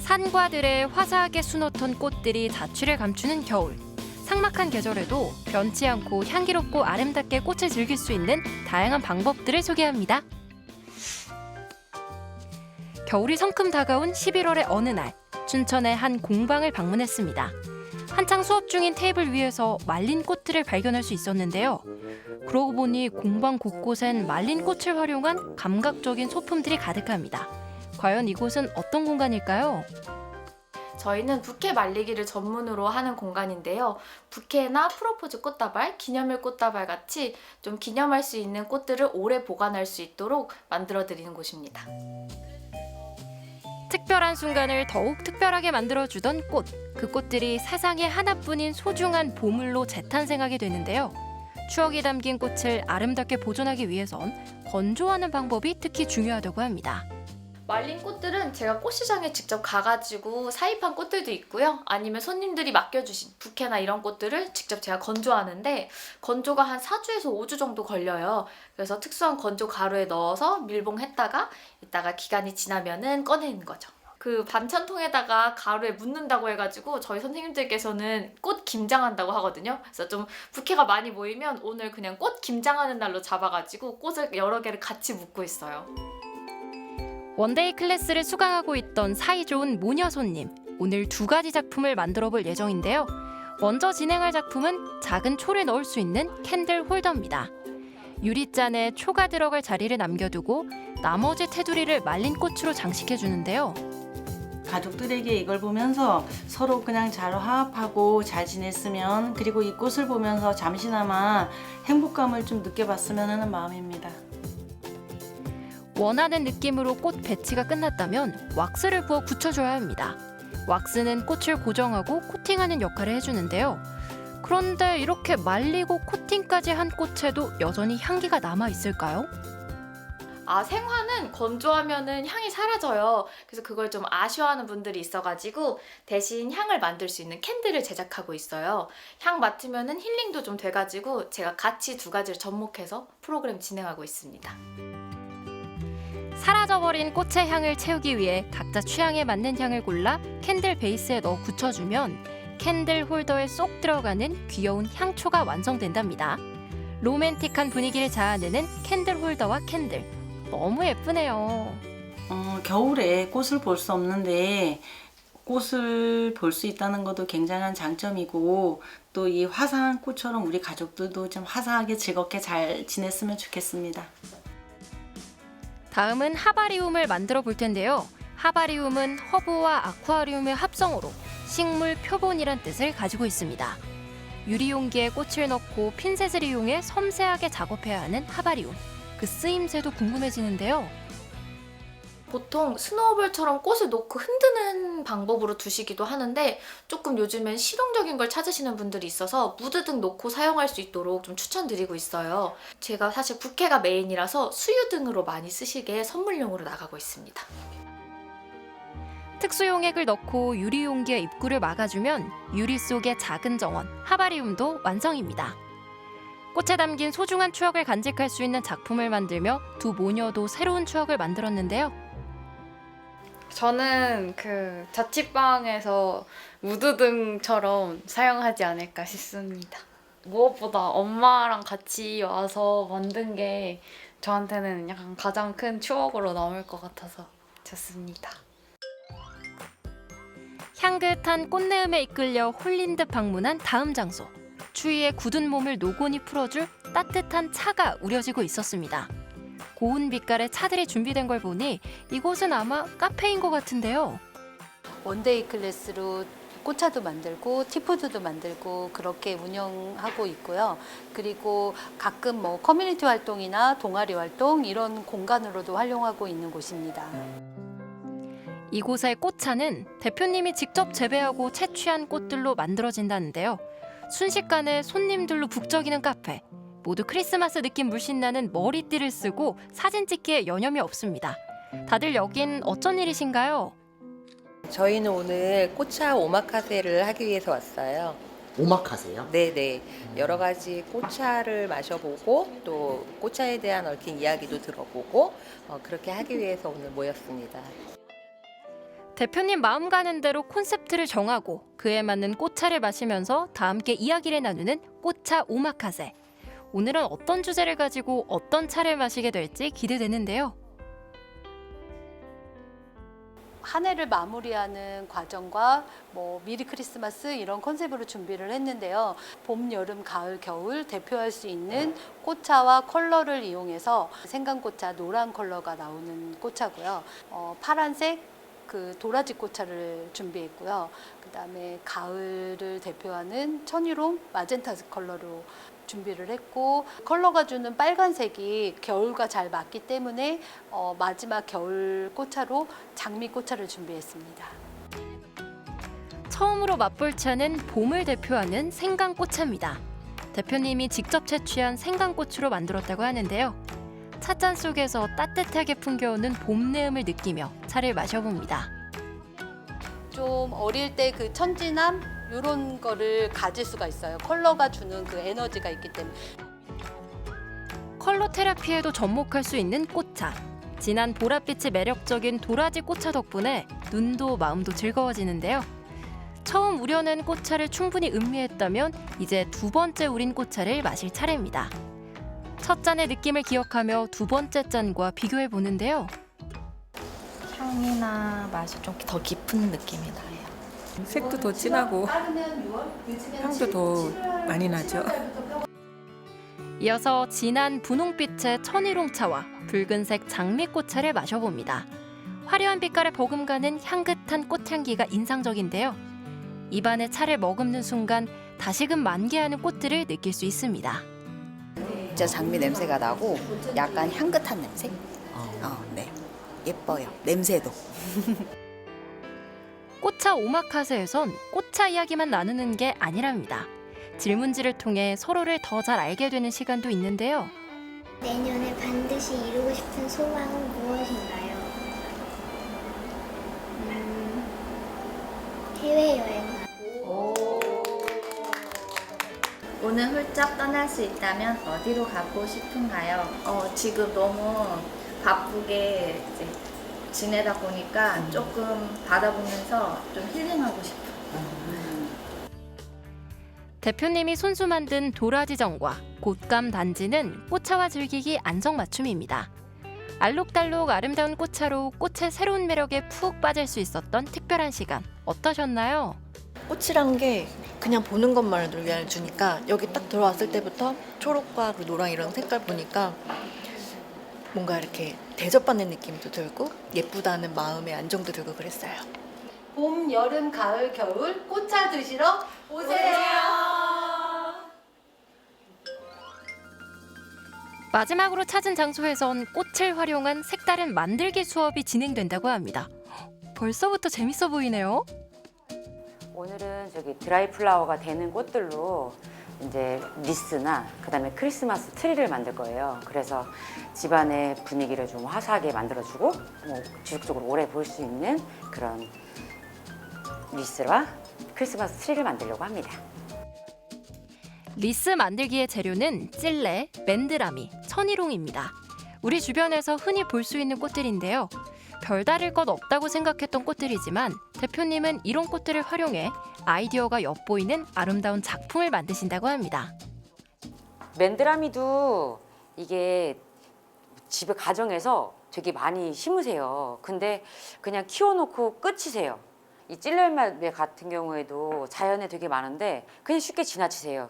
산과 들에 화사하게 수놓던 꽃들이 자취를 감추는 겨울. 삭막한 계절에도 변치 않고 향기롭고 아름답게 꽃을 즐길 수 있는 다양한 방법들을 소개합니다. 겨울이 성큼 다가온 11월의 어느 날, 춘천의 한 공방을 방문했습니다. 한창 수업 중인 테이블 위에서 말린 꽃들을 발견할 수 있었는데요. 그러고 보니 공방 곳곳엔 말린 꽃을 활용한 감각적인 소품들이 가득합니다. 과연 이곳은 어떤 공간일까요? 저희는 부케 말리기를 전문으로 하는 공간인데요. 부케나 프로포즈 꽃다발, 기념일 꽃다발 같이 좀 기념할 수 있는 꽃들을 오래 보관할 수 있도록 만들어드리는 곳입니다. 특별한 순간을 더욱 특별하게 만들어주던 꽃. 그 꽃들이 세상에 하나뿐인 소중한 보물로 재탄생하게 되는데요. 추억이 담긴 꽃을 아름답게 보존하기 위해선 건조하는 방법이 특히 중요하다고 합니다. 말린 꽃들은 제가 꽃시장에 직접 가가지고 사입한 꽃들도 있고요. 아니면 손님들이 맡겨주신 부케나 이런 꽃들을 직접 제가 건조하는데 건조가 한 4주에서 5주 정도 걸려요. 그래서 특수한 건조 가루에 넣어서 밀봉했다가 이따가 기간이 지나면은 꺼내는 거죠. 그 반찬통에다가 가루에 묻는다고 해가지고 저희 선생님들께서는 꽃 김장한다고 하거든요. 그래서 좀 부케가 많이 모이면 오늘 그냥 꽃 김장하는 날로 잡아가지고 꽃을 여러 개를 같이 묶고 있어요. 원데이 클래스를 수강하고 있던 사이좋은 모녀 손님. 오늘 2가지 작품을 만들어 볼 예정인데요. 먼저 진행할 작품은 작은 초를 넣을 수 있는 캔들 홀더입니다. 유리잔에 초가 들어갈 자리를 남겨두고 나머지 테두리를 말린 꽃으로 장식해 주는데요. 가족들에게 이걸 보면서 서로 그냥 잘 화합하고 잘 지냈으면, 그리고 이 꽃을 보면서 잠시나마 행복감을 좀 느껴봤으면 하는 마음입니다. 원하는 느낌으로 꽃 배치가 끝났다면 왁스를 부어 굳혀줘야 합니다. 왁스는 꽃을 고정하고 코팅하는 역할을 해주는데요. 그런데 이렇게 말리고 코팅까지 한 꽃에도 여전히 향기가 남아있을까요? 생화는 건조하면은 향이 사라져요. 그래서 그걸 좀 아쉬워하는 분들이 있어가지고 대신 향을 만들 수 있는 캔들을 제작하고 있어요. 향 맡으면은 힐링도 좀 돼가지고 제가 같이 2가지를 접목해서 프로그램 진행하고 있습니다. 사라져버린 꽃의 향을 채우기 위해 각자 취향에 맞는 향을 골라 캔들 베이스에 넣어 굳혀주면 캔들 홀더에 쏙 들어가는 귀여운 향초가 완성된답니다. 로맨틱한 분위기를 자아내는 캔들 홀더와 캔들. 너무 예쁘네요. 겨울에 꽃을 볼 수 없는데 꽃을 볼 수 있다는 것도 굉장한 장점이고, 또 이 화사한 꽃처럼 우리 가족들도 좀 화사하게 즐겁게 잘 지냈으면 좋겠습니다. 다음은 하바리움을 만들어 볼 텐데요. 하바리움은 허브와 아쿠아리움의 합성어로 식물 표본이란 뜻을 가지고 있습니다. 유리 용기에 꽃을 넣고 핀셋을 이용해 섬세하게 작업해야 하는 하바리움. 그 쓰임새도 궁금해지는데요. 보통 스노우볼처럼 꽃을 놓고 흔드는 방법으로 두시기도 하는데 조금 요즘엔 실용적인 걸 찾으시는 분들이 있어서 무드 등 놓고 사용할 수 있도록 좀 추천드리고 있어요. 제가 사실 부케가 메인이라서 수유 등으로 많이 쓰시게 선물용으로 나가고 있습니다. 특수용액을 넣고 유리 용기의 입구를 막아주면 유리 속의 작은 정원, 하바리움도 완성입니다. 꽃에 담긴 소중한 추억을 간직할 수 있는 작품을 만들며 두 모녀도 새로운 추억을 만들었는데요. 저는 그 자취방에서 무드등처럼 사용하지 않을까 싶습니다. 무엇보다 엄마랑 같이 와서 만든 게 저한테는 약간 가장 큰 추억으로 남을 것 같아서 좋습니다. 향긋한 꽃내음에 이끌려 홀린 듯 방문한 다음 장소. 추위에 굳은 몸을 노곤히 풀어줄 따뜻한 차가 우려지고 있었습니다. 고운 빛깔의 차들이 준비된 걸 보니 이곳은 아마 카페인 것 같은데요. 원데이 클래스로 꽃차도 만들고 티푸드도 만들고 그렇게 운영하고 있고요. 그리고 가끔 커뮤니티 활동이나 동아리 활동 이런 공간으로도 활용하고 있는 곳입니다. 이곳의 꽃차는 대표님이 직접 재배하고 채취한 꽃들로 만들어진다는데요. 순식간에 손님들로 북적이는 카페. 모두 크리스마스 느낌 물씬 나는 머리띠를 쓰고 사진 찍기에 여념이 없습니다. 다들 여긴 어쩐 일이신가요? 저희는 오늘 꽃차 오마카세를 하기 위해서 왔어요. 오마카세요? 네네. 여러 가지 꽃차를 마셔보고 또 꽃차에 대한 얽힌 이야기도 들어보고 그렇게 하기 위해서 오늘 모였습니다. 대표님 마음 가는 대로 콘셉트를 정하고 그에 맞는 꽃차를 마시면서 다 함께 이야기를 나누는 꽃차 오마카세. 오늘은 어떤 주제를 가지고 어떤 차를 마시게 될지 기대되는데요. 한 해를 마무리하는 과정과 뭐 미리 크리스마스 이런 컨셉으로 준비를 했는데요. 봄, 여름, 가을, 겨울 대표할 수 있는 꽃차와 컬러를 이용해서 생강꽃차 노란 컬러가 나오는 꽃차고요. 파란색 그 도라지 꽃차를 준비했고요. 그다음에 가을을 대표하는 천일홍 마젠타 컬러로 준비를 했고, 컬러가 주는 빨간색이 겨울과 잘 맞기 때문에 마지막 겨울 꽃차로 장미 꽃차를 준비했습니다. 처음으로 맛볼 차는 봄을 대표하는 생강꽃차입니다. 대표님이 직접 채취한 생강꽃으로 만들었다고 하는데요. 찻잔 속에서 따뜻하게 풍겨오는 봄 내음을 느끼며 차를 마셔봅니다. 좀 어릴 때 그 천진함 이런 거를 가질 수가 있어요. 컬러가 주는 그 에너지가 있기 때문에. 컬러 테라피에도 접목할 수 있는 꽃차. 진한 보랏빛이 매력적인 도라지 꽃차 덕분에 눈도 마음도 즐거워지는데요. 처음 우려낸 꽃차를 충분히 음미했다면 이제 두 번째 우린 꽃차를 마실 차례입니다. 첫 잔의 느낌을 기억하며 두 번째 잔과 비교해 보는데요. 향이나 맛이 좀 더 깊은 느낌이 나요. 색도 더 진하고 향도 더 많이 나죠. 이어서 진한 분홍빛의 천일홍차와 붉은색 장미꽃차를 마셔봅니다. 화려한 빛깔에 버금가는 향긋한 꽃향기가 인상적인데요. 입안에 차를 머금는 순간 다시금 만개하는 꽃들을 느낄 수 있습니다. 진짜 장미 냄새가 나고 약간 향긋한 냄새? 네. 예뻐요. 냄새도. 꽃차 오마카세에선 꽃차 이야기만 나누는 게 아니랍니다. 질문지를 통해 서로를 더 잘 알게 되는 시간도 있는데요. 내년에 반드시 이루고 싶은 소망은 무엇인가요? 해외여행. 오늘 훌쩍 떠날 수 있다면 어디로 가고 싶은가요? 지금 너무 바쁘게 이제 지내다 보니까 조금 바다 보면서 좀 힐링하고 싶어요. 대표님이 손수 만든 도라지정과 곶감 단지는 꽃차와 즐기기 안성맞춤입니다. 알록달록 아름다운 꽃차로 꽃의 새로운 매력에 푹 빠질 수 있었던 특별한 시간 어떠셨나요? 꽃이란 게 그냥 보는 것만으로 위안을 주니까 여기 딱 들어왔을 때부터 초록과 그 노랑 이런 색깔 보니까 뭔가 이렇게 대접받는 느낌도 들고 예쁘다는 마음의 안정도 들고 그랬어요. 봄, 여름, 가을, 겨울 꽃차 드시러 오세요. 마지막으로 찾은 장소에선 꽃을 활용한 색다른 만들기 수업이 진행된다고 합니다. 벌써부터 재밌어 보이네요. 오늘은 저기 드라이 플라워가 되는 꽃들로 이제 리스나 그다음에 크리스마스 트리를 만들 거예요. 그래서 집안의 분위기를 좀 화사하게 만들어주고 뭐 지속적으로 오래 볼 수 있는 그런 리스와 크리스마스 트리를 만들려고 합니다. 리스 만들기의 재료는 찔레, 맨드라미, 천일홍입니다. 우리 주변에서 흔히 볼 수 있는 꽃들인데요. 별다를 것 없다고 생각했던 꽃들이지만 대표님은 이런 꽃들을 활용해 아이디어가 엿보이는 아름다운 작품을 만드신다고 합니다. 맨드라미도 이게 집에 가정에서 되게 많이 심으세요. 근데 그냥 키워놓고 끝이세요. 이 찔레매 같은 경우에도 자연에 되게 많은데 그냥 쉽게 지나치세요.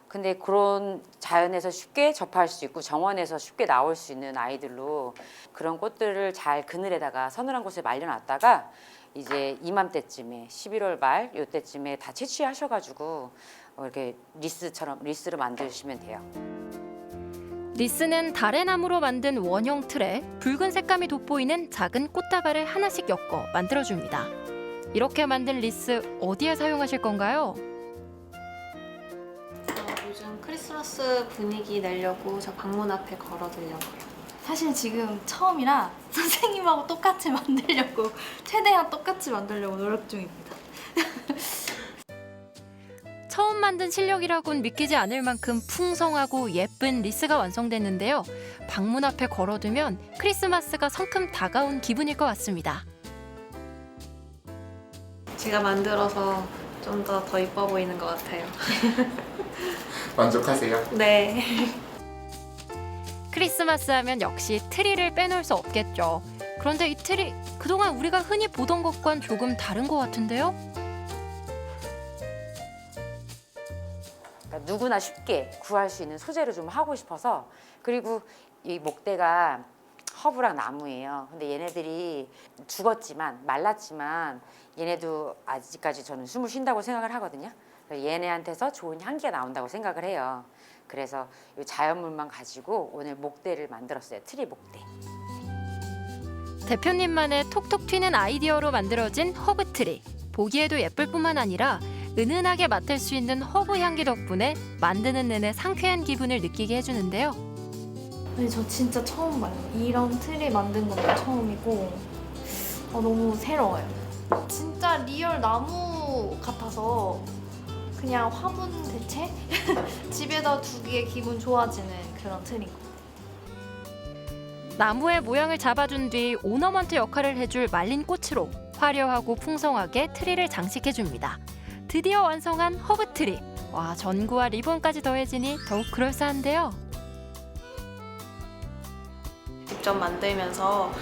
근데 그런 자연에서 쉽게 접할 수 있고 정원에서 쉽게 나올 수 있는 아이들로 그런 꽃들을 잘 그늘에다가 서늘한 곳에 말려놨다가 이제 이맘때쯤에 11월 말 요때쯤에 다 채취하셔가지고 이렇게 리스를 만드시면 돼요. 리스는 다래나무로 만든 원형 틀에 붉은 색감이 돋보이는 작은 꽃다발을 하나씩 엮어 만들어줍니다. 이렇게 만든 리스 어디에 사용하실 건가요? 요즘 크리스마스 분위기 내려고 저 방문 앞에 걸어두려고요. 사실 지금 처음이라 선생님하고 똑같이 만들려고 최대한 똑같이 만들려고 노력 중입니다. 처음 만든 실력이라곤 믿기지 않을 만큼 풍성하고 예쁜 리스가 완성됐는데요. 방문 앞에 걸어두면 크리스마스가 성큼 다가온 기분일 것 같습니다. 제가 만들어서 좀 더 이뻐 보이는 것 같아요. 만족하세요? 네. 크리스마스 하면 역시 트리를 빼놓을 수 없겠죠. 그런데 이 트리 그동안 우리가 흔히 보던 것과는 조금 다른 것 같은데요? 그러니까 누구나 쉽게 구할 수 있는 소재로 좀 하고 싶어서. 그리고 이 목대가 허브랑 나무예요. 근데 얘네들이 죽었지만 말랐지만 얘네도 아직까지 저는 숨을 쉰다고 생각을 하거든요. 얘네한테서 좋은 향기가 나온다고 생각을 해요. 그래서 이 자연물만 가지고 오늘 목대를 만들었어요. 트리 목대. 대표님만의 톡톡 튀는 아이디어로 만들어진 허브 트리. 보기에도 예쁠 뿐만 아니라 은은하게 맡을 수 있는 허브 향기 덕분에 만드는 내내 상쾌한 기분을 느끼게 해주는데요. 근데 저 진짜 처음 봐요. 이런 트리 만든 것도 처음이고 너무 새로워요. 진짜 리얼 나무 같아서 그냥 화분 대체? 집에다 두기에 기분 좋아지는 그런 트리인 것 같아요. 나무의 모양을 잡아준 뒤 오너먼트 역할을 해줄 말린 꽃으로 화려하고 풍성하게 트리를 장식해줍니다. 드디어 완성한 허브 트리. 와, 전구와 리본까지 더해지니 더욱 그럴싸한데요. 직접 만들면서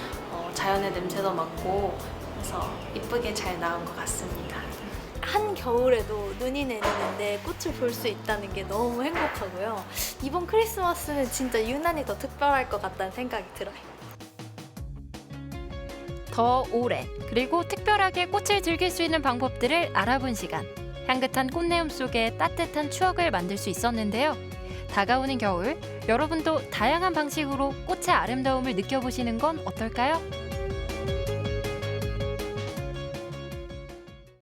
자연의 냄새도 맡고 그래서 이쁘게 잘 나온 것 같습니다. 한겨울에도 눈이 내리는데 꽃을 볼 수 있다는 게 너무 행복하고요. 이번 크리스마스는 진짜 유난히 더 특별할 것 같다는 생각이 들어요. 더 오래 그리고 특별하게 꽃을 즐길 수 있는 방법들을 알아본 시간. 향긋한 꽃내음 속에 따뜻한 추억을 만들 수 있었는데요. 다가오는 겨울, 여러분도 다양한 방식으로 꽃의 아름다움을 느껴보시는 건 어떨까요?